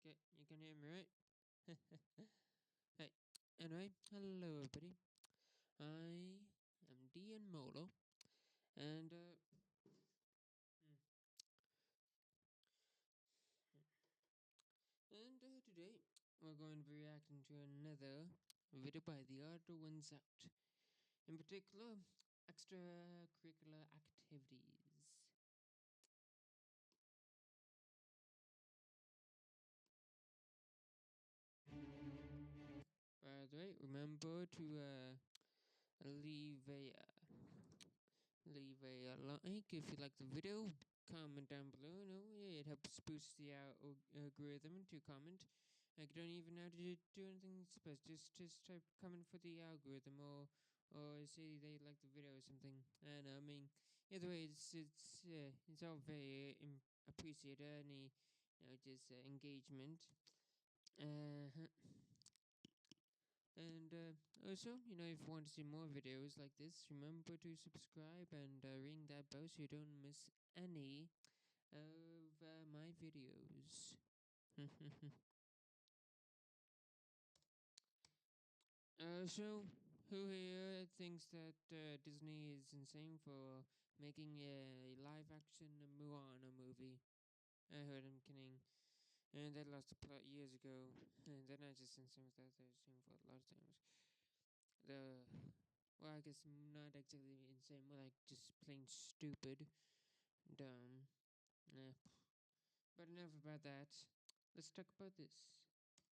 Okay, you can hear me, right? Hey, anyway, hello everybody. I am DN Molo, and hmm, today we're going to be reacting to another video by TheOdd1sOut. In particular, extracurricular activities. By the way, remember to leave a like if you like the video. Comment down below. It helps boost the algorithm to comment. Like, you don't even have to do anything special. Just type comment for the algorithm, or say they like the video or something. And I mean, either way, it's all very appreciated. Any just engagement. Uh, and also, if you want to see more videos like this, remember to subscribe and ring that bell so you don't miss any of my videos. So, who here thinks that Disney is insane for making a live-action Moana movie? I heard I'm kidding. And they lost the plot years ago. And they're not just insane with that, they're insane for a lot of things. Well, I guess not exactly insane, more like just plain stupid, dumb. Eh. But enough about that. Let's talk about this.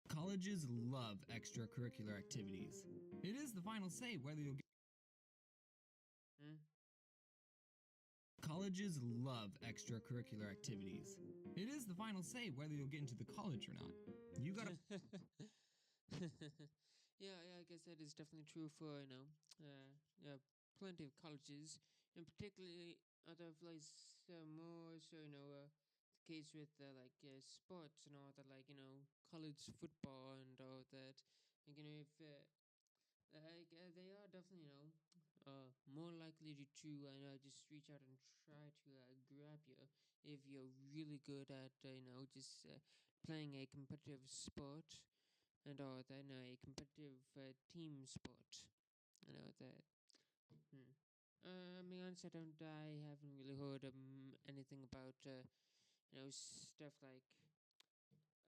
Colleges love extracurricular activities. It is the final say whether you'll get. Hmm? Colleges love extracurricular activities. It is the final say whether you'll get into the college or not. You gotta. Yeah, I guess that is definitely true for, yeah, plenty of colleges, and particularly other places, more so, the case with, sports and all that, like, college football and all that. Like, if, they are definitely, more likely to just reach out and try to grab you if you're really good at, just playing a competitive sport and all that, a competitive team sport. I know that. Hmm. I mean, honestly, I haven't really heard anything about, stuff like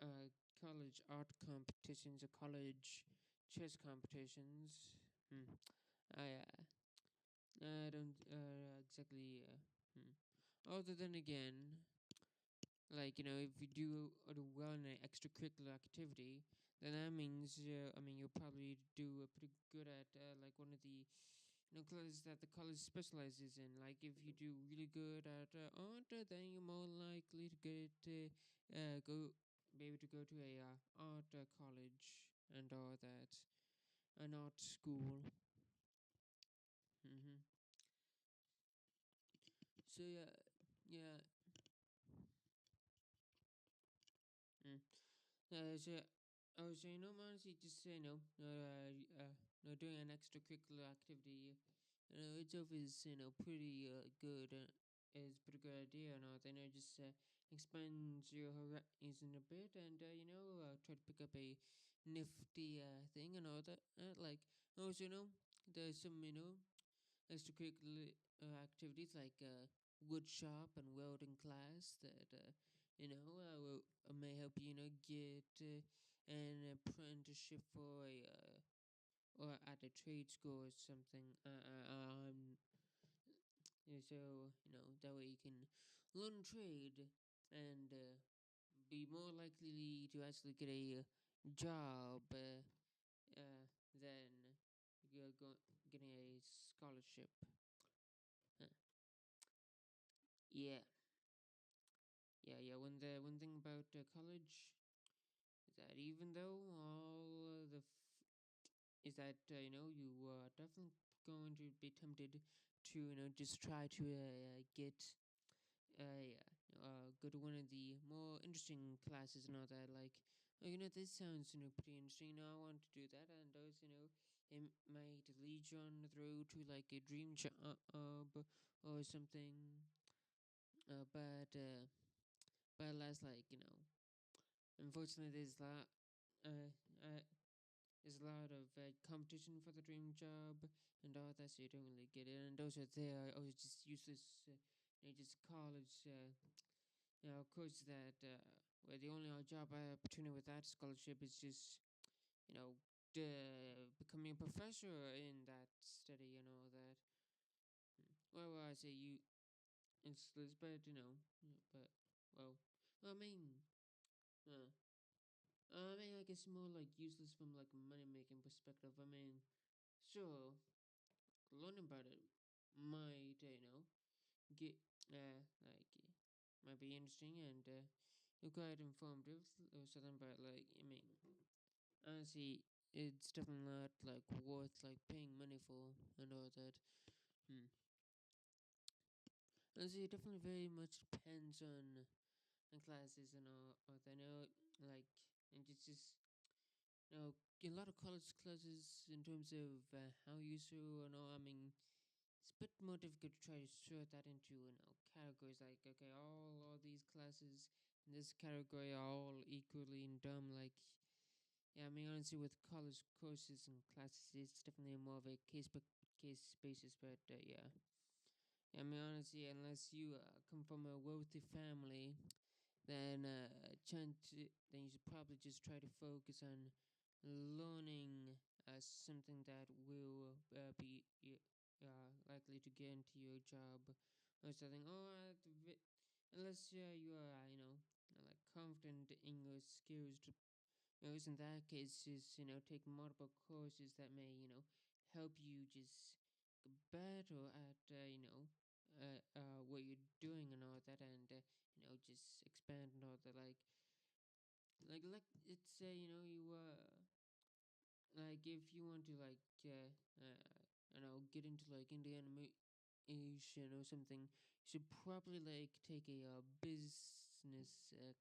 uh, college art competitions or college chess competitions. Hmm. I don't exactly. Other than again, like, if you do well in an extracurricular activity, then that means I mean, you'll probably do pretty good at like one of the classes that the college specializes in. Like, if you do really good at art, then you're more likely to get go be able to go to a art college and all that, an art school. Hmm. So yeah. Mm. So, so honestly, just say no. No, doing an extracurricular activity, it's always pretty good. Is pretty good idea, and all. Then just expands your horizon a bit, and try to pick up a nifty thing and all that. Like, also, there's some extracurricular activities like wood shop and welding class that may help you get an apprenticeship for a or at a trade school or something. So that way you can learn trade and be more likely to actually get a job than getting a scholarship. Huh. Yeah, yeah. One thing about college is that even though all the is that you are definitely going to be tempted to just try to get go to one of the more interesting classes and all that. Like, oh, this sounds pretty interesting. I want to do that, and those it might lead you on the road to like a dream job or something. But alas, like unfortunately, uh, uh, there's a lot of competition for the dream job and all that, so you don't really get it. And those are there, oh, it's just useless, just college, courses that where the only job opportunity with that scholarship is just, you know, becoming a professor in that study and all that. Well, I say it's better, but well, well, I mean, uh, I guess more like useless from like a money making perspective. I mean, sure, learning about it might, get like might be interesting and quite informative or something. But like, I mean, honestly, it's definitely not like worth like paying money for and all that. Hmm. Honestly, it definitely very much depends on classes and all that. I know, like, and it's just a lot of college classes in terms of how you so and all. I mean, it's a bit more difficult to try to sort that into categories. Like, okay, all these classes in this category are all equally in dumb. Like, yeah, I mean, honestly, with college courses and classes, it's definitely more of a case by case basis. But yeah, I mean, honestly, unless you come from a wealthy family, then then you should probably just try to focus on learning something that will be likely to get into your job or something. Or unless you are, like confident in your skills to in that case, just take multiple courses that may help you just get better at what you're doing and all that, and just expand and all that. Like let's say you like if you want to get into like Indian animation or something, you should probably like take a business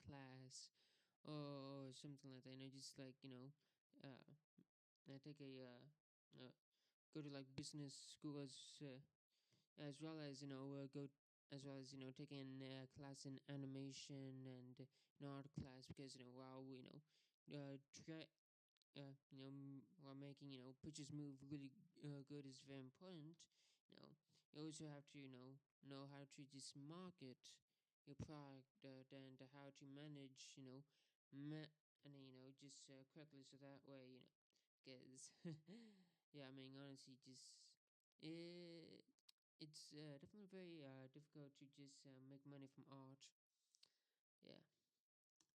class or something like that. Just like take go to like business school as well as go as well as taking a class in animation and art class because while try while making pictures move really good is very important. You also have to know how to just market your product and how to manage and just correctly so that way because yeah, I mean honestly just it, it's definitely very difficult to just make money from art. Yeah.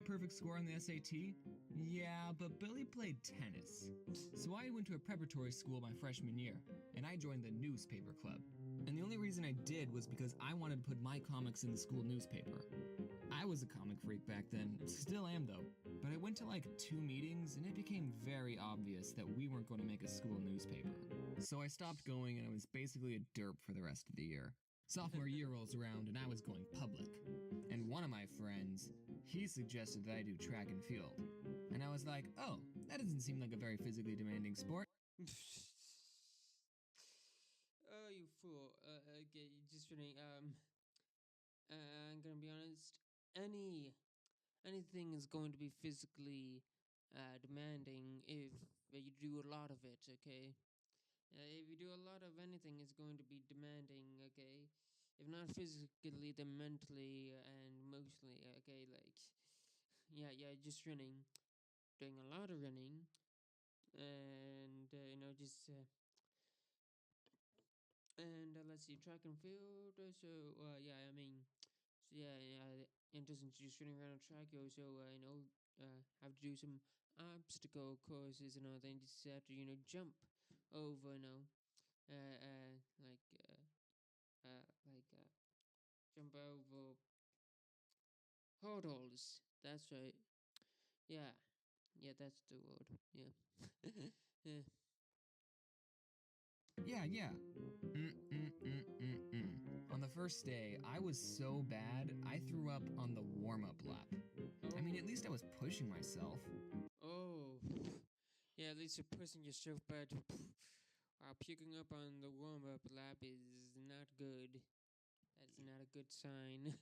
Perfect score on the SAT? Yeah, but Billy played tennis. So I went to a preparatory school my freshman year, and I joined the newspaper club. And the only reason I did was because I wanted to put my comics in the school newspaper. I was a comic freak back then, still am though, but I went to like 2 meetings and it became very obvious that we weren't going to make a school newspaper. So I stopped going and I was basically a derp for the rest of the year. Sophomore year rolls around and I was going public. And one of my friends, he suggested that I do track and field. And I was like, oh, that doesn't seem like a very physically demanding sport. Oh, you fool. Okay, just kidding. I'm gonna be honest. Anything is going to be physically demanding if you do a lot of it. Okay. If you do a lot of anything, it's going to be demanding. Okay. If not physically, then mentally and emotionally. Okay. Like, yeah, just running, doing a lot of running, and just and let's see, track and field. So yeah, I mean, so yeah, it doesn't just running around a track. You also have to do some obstacle courses and all that. And just have to jump over like jump over hurdles. That's right. Yeah, yeah, that's the word. Yeah. Yeah. Yeah. Mm-mm-mm-mm-mm. On the first day, I was so bad, I threw up on the warm up lap. I mean, at Oh. least I was pushing myself. Oh. Yeah, at least you're pushing yourself, but puking up on the warm up lap is not good. That's not a good sign.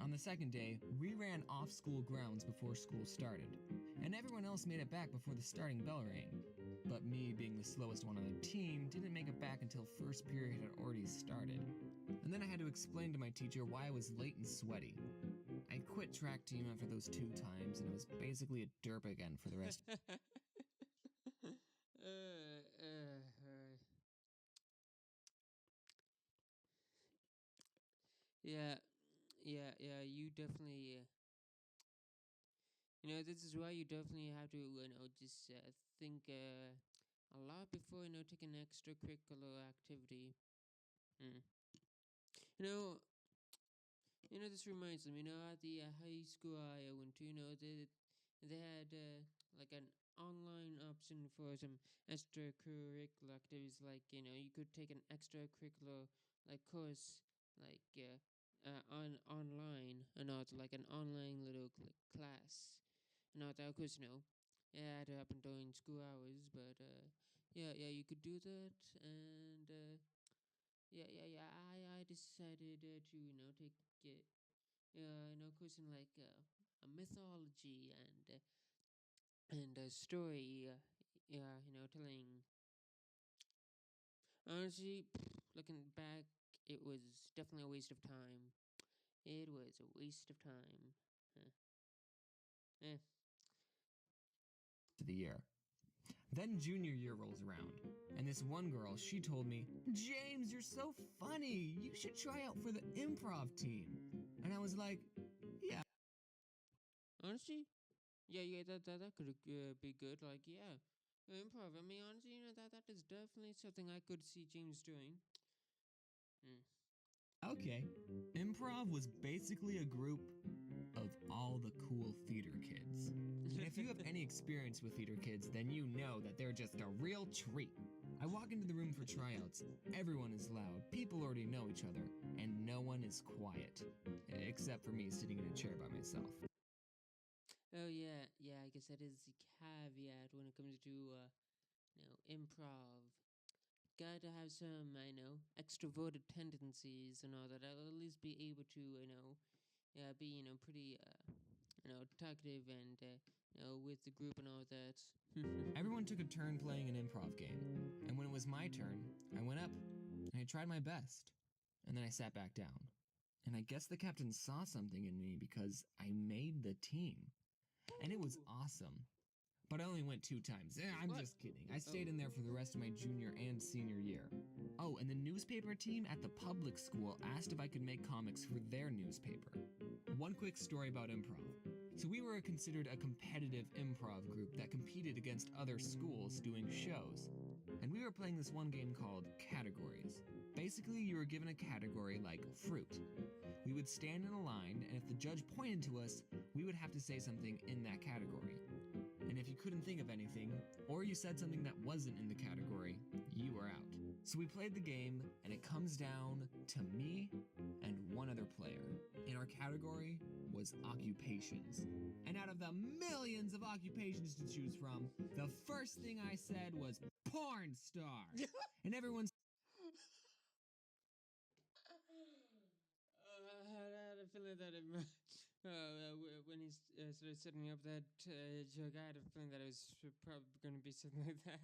On the second day, we ran off school grounds before school started, and everyone else made it back before the starting bell rang. But me, being the slowest one on the team, didn't make it back until first period had already started. And then I had to explain to my teacher why I was late and sweaty. I quit track team after those 2 times, and I was basically a derp again for the rest. Yeah, yeah. You definitely. This is why you definitely have to, just think a lot before taking an extracurricular activity. Mm. You know, this reminds me. At the high school I went to, they had like an online option for some extracurricular activities. Like you could take an extracurricular like course, like on online, and not like an online little class. Not that, of course, it had to happen during school hours, but yeah, you could do that, and yeah. I decided to take it course in like a mythology and a story. Yeah, telling. Honestly, looking back, it was definitely a waste of time. It was a waste of time. Huh. Eh. For the year. Then junior year rolls around, and this one girl, she told me, James, you're so funny. You should try out for the improv team. And I was like, yeah. Honestly, yeah, that could be good. Like, yeah, improv. I mean, honestly, that is definitely something I could see James doing. Mm. Okay. Improv was basically a group of all the cool theater kids. And if you have any experience with theater kids, then you know that they're just a real treat. I walk into the room for tryouts. Everyone is loud, people already know each other, and no one is quiet. Except for me sitting in a chair by myself. Oh yeah, I guess that is the caveat when it comes to improv. Got to have some, extroverted tendencies and all that. I'll at least be able to, be, pretty, talkative and, with the group and all that. Everyone took a turn playing an improv game, and when it was my turn, I went up and I tried my best, and then I sat back down. And I guess the captain saw something in me because I made the team. And it was awesome. But I only went 2 times. I'm What? just kidding. I stayed in there for the rest of my junior and senior year. Oh, and the newspaper team at the public school asked if I could make comics for their newspaper. One quick story about improv. So we were considered a competitive improv group that competed against other schools doing shows. And we were playing this one game called Categories. Basically, you were given a category like fruit. We would stand in a line, and if the judge pointed to us, we would have to say something in that category. And if you couldn't think of anything, or you said something that wasn't in the category, you were out. So we played the game, and it comes down to me and one other player. And our category was occupations. And out of the millions of occupations to choose from, the first thing I said was porn star. And everyone's I had a feeling that when he started setting up that joke, I had a feeling that it was probably going to be something like that.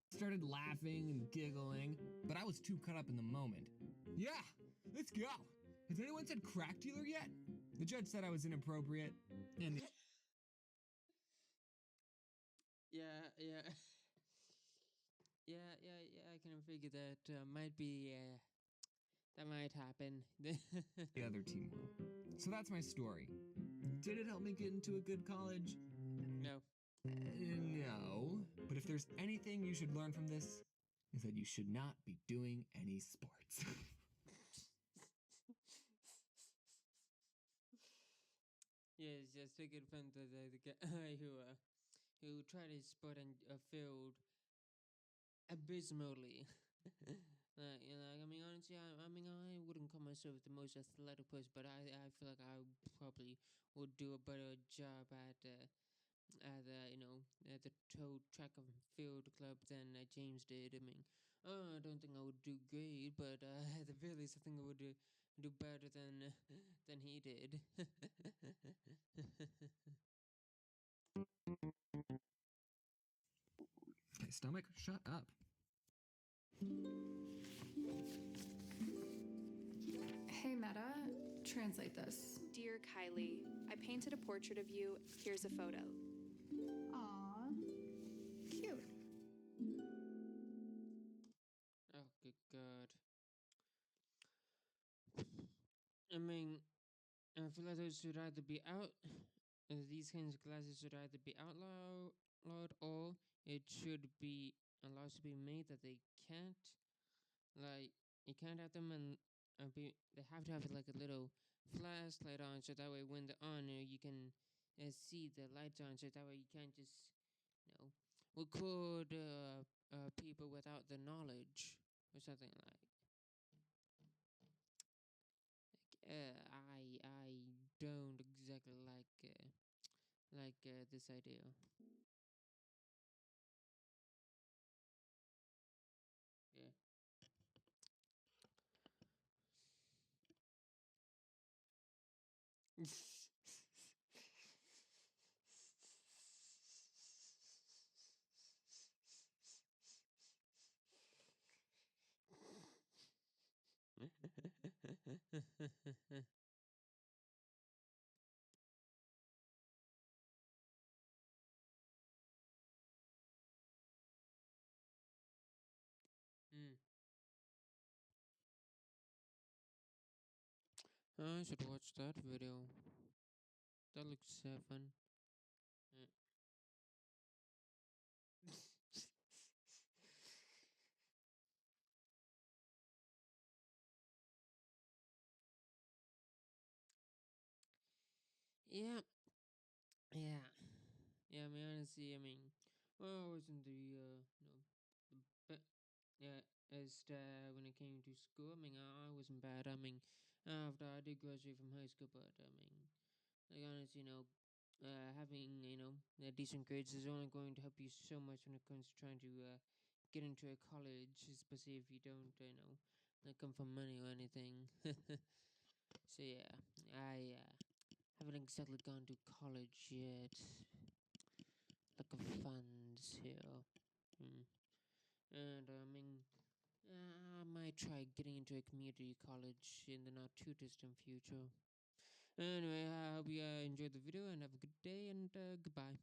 started laughing and giggling, but I was too caught up in the moment. Yeah, let's go. Has anyone said crack dealer yet? The judge said I was inappropriate, and Yeah, yeah. Yeah, I kind of figured that might be, that might happen. the other team won. So that's my story. Did it help me get into a good college? No. No. But if there's anything you should learn from this, is that you should not be doing any sports. Yes, just taking fun to the guy who tried his sport and failed abysmally. I mean, honestly, I wouldn't call myself the most athletic person, but I feel like I probably would do a better job at the tow track and field club than James did. I mean, I don't think I would do great, but at the very least, I think I would do better than he did. Hey, stomach, shut up. Hey Meta, translate this. Dear Kylie, I painted a portrait of you. Here's a photo. Aww, cute. Oh, good God. I mean, I feel like those should either be out. These kinds of classes should either be outlawed or it should be allowed to be made that they can't, like, you can't have them they have to have like a little flashlight on, so that way when they're on, you can see the lights on, so that way you can't just, you know, record people without the knowledge or something like. I don't exactly like this idea. Yeah. Hmm. I should watch that video. That looks fun. Yeah. Yeah, yeah, yeah. I mean, honestly, I mean, well, I wasn't but yeah, as when it came to school, I mean, I wasn't bad. I mean, after I did graduate from high school, but I mean, like honestly, having decent grades is only going to help you so much when it comes to trying to get into a college, especially if you don't, like come from money or anything. So yeah, I haven't exactly gone to college yet. Lack of funds here. Mm. And I mean, I might try getting into a community college in the not too distant future. Anyway, I hope you enjoyed the video and have a good day and goodbye.